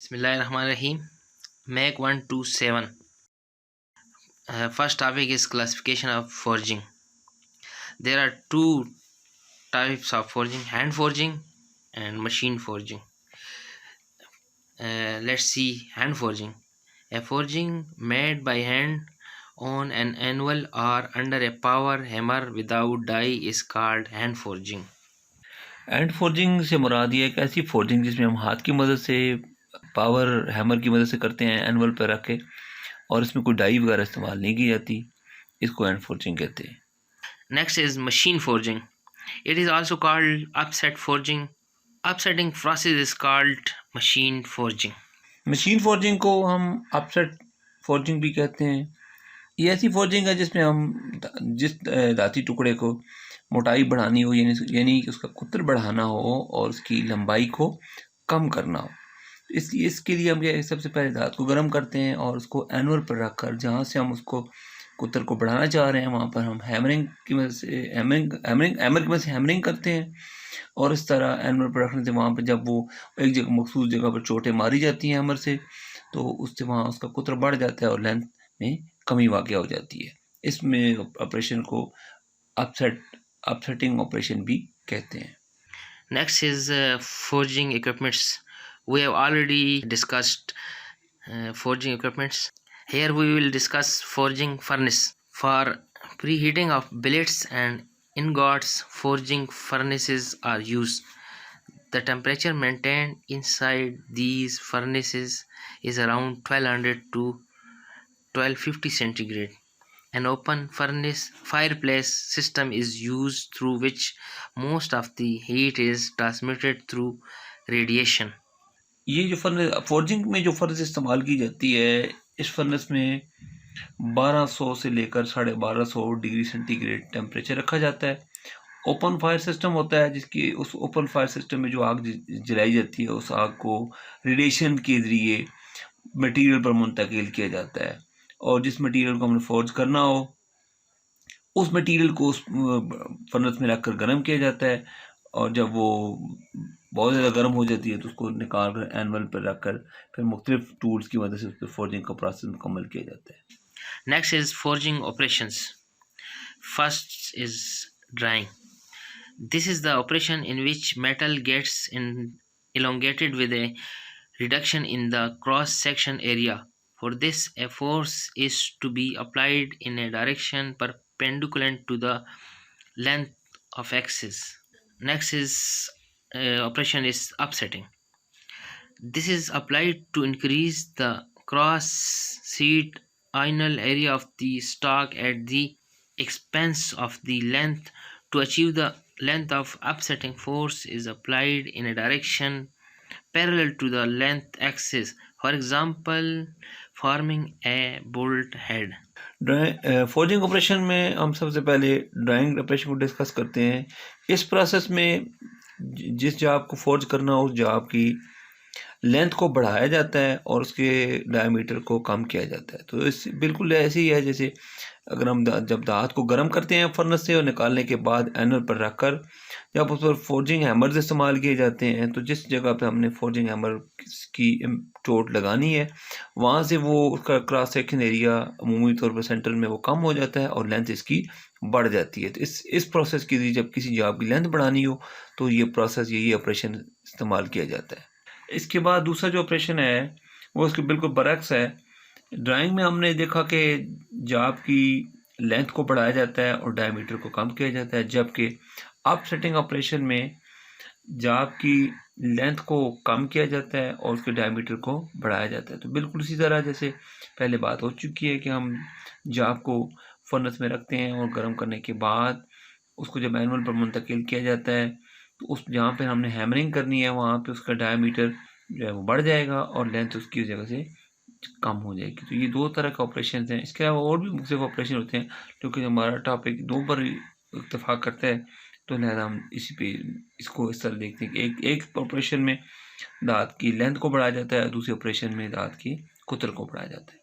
Bismillahirrahmanirrahim. Make 127. First topic is classification of forging. There are two types of forging: hand forging and machine forging. Let's see hand forging. A forging made by hand on an anvil or under a power hammer without die is called hand forging. Hand forging से मुराद ये एक ऐसी forging जिसमें हम हाथ की मदद से पावर हैमर की मदद से करते हैं एनवल पर रख के, और इसमें कोई डाई वगैरह इस्तेमाल नहीं की जाती। इसको हैंड फोर्जिंग कहते हैं। Next is machine forging. It is also called upset forging. Upsetting process is called machine forging. Machine forging को हम अपसेट फोर्जिंग भी कहते हैं। ये ऐसी फोर्जिंग है जिसमें हम जिस धाती टुकड़े को मोटाई बढ़ानी हो, यानी कि उसका कुतर बढ़ाना हो और उसकी लंबाई को कम करना हो, इसलिए इसके लिए हम क्या सबसे पहले धात को गर्म करते हैं और उसको एनवल पर रख कर जहाँ से हम उसको कुतर को बढ़ाना चाह रहे हैं वहाँ पर हम हैमरिंग की मदद से हैमर की मदद से हैमरिंग करते हैं। और इस तरह एनवल पर रखने से वहाँ पर जब वो एक जगह मखसूस जगह पर चोटें मारी जाती हैं हैमर से, तो उससे वहाँ उसका कुतर बढ़ जाता है और लेंथ में कमी वाक़या हो जाती है। इसमें ऑपरेशन को अपसेटिंग ऑपरेशन भी कहते हैं। Next is forging equipments. We have already discussed forging equipments. Here we will discuss forging furnace. For preheating of billets and ingots, forging furnaces are used. The temperature maintained inside these furnaces is around 1200 to 1250 centigrade. An open furnace fireplace system is used through which most of the heat is transmitted through radiation. ये जो furnace forging में जो furnace इस्तेमाल की जाती है, इस furnace में 1200 से लेकर 1250 डिग्री सेंटीग्रेड टेम्परेचर रखा जाता है। ओपन फायर सिस्टम होता है जिसकी उस ओपन फायर सिस्टम में जो आग जलाई जाती है उस आग को रेडिएशन के ज़रिए मटेरियल पर मुंतकिल किया जाता है, और जिस मटेरियल को हमने फोर्ज करना हो उस मटेरियल को उस फर्नेस में रखकर गर्म किया जाता है, और जब वो बहुत ज़्यादा गर्म हो जाती है तो उसको निकाल कर एनवल पर रख कर फिर मुख्तलिफ टूल्स की मदद से उस पर फोर्जिंग का प्रोसेस मुकम्मल किया जाता है। Next is forging operations. First is drying. This is the operation in which metal gets elongated with a reduction in the cross-section area. For this, a force is to be applied in a direction perpendicular to the length of axis. Next is operation is upsetting. This is applied to increase the cross-sectional area of the stock at the expense of the length. To achieve the length of upsetting, force is applied in a direction parallel to the length axis. For example, forming a bolt head. Forging operation में हम सबसे पहले drawing operation को discuss करते हैं। इस process में जिस जॉब को फोर्ज करना हो उस जॉब की लेंथ को बढ़ाया जाता है और उसके डायमीटर को कम किया जाता है। तो इस बिल्कुल ऐसे ही है जैसे अगर हम जब दांत को गर्म करते हैं फर्नेस से और निकालने के बाद एनवल पर रखकर जब उस पर फोर्जिंग हैमर्स इस्तेमाल किए जाते हैं, तो जिस जगह पे हमने फोर्जिंग हैमर की चोट लगानी है वहाँ से वो उसका क्रॉस सेक्शन एरिया अमूमी तौर पर सेंटर में वो कम हो जाता है और लेंथ इसकी बढ़ जाती है। तो इस प्रोसेस के लिए जब किसी जॉब की लेंथ बढ़ानी हो तो ये प्रोसेस यही ऑपरेशन इस्तेमाल किया जाता है। इसके बाद दूसरा जो ऑपरेशन है वो उसके बिल्कुल बरक्स है। ड्राइंग में हमने देखा कि जॉब की लेंथ को बढ़ाया जाता है और डायमीटर को कम किया जाता है, जबकि अपसेटिंग ऑपरेशन में जॉब की लेंथ को कम किया जाता है और उसके डायमीटर को बढ़ाया जाता है। तो बिल्कुल इसी तरह जैसे पहले बात हो चुकी है कि हम जॉब को फर्नेस में रखते हैं और गर्म करने के बाद उसको जब एनवल पर मुंतकिल किया जाता है तो उस जहाँ पे हमने हैमरिंग करनी है वहाँ पे उसका डायमीटर जो है वो बढ़ जाएगा और लेंथ उसकी जगह से कम हो जाएगी। तो ये दो तरह के ऑपरेशन हैं। इसके अलावा और भी मुख्तलिफ ऑपरेशन होते हैं, क्योंकि हमारा टॉपिक दो पर इत्तेफाक करता है तो लिहाजा हम इसी पे इसको इस तरह देखते हैं कि एक ऑपरेशन में दांत की लेंथ को बढ़ाया जाता है, दूसरे ऑपरेशन में दांत की कुतर को बढ़ाया जाता है।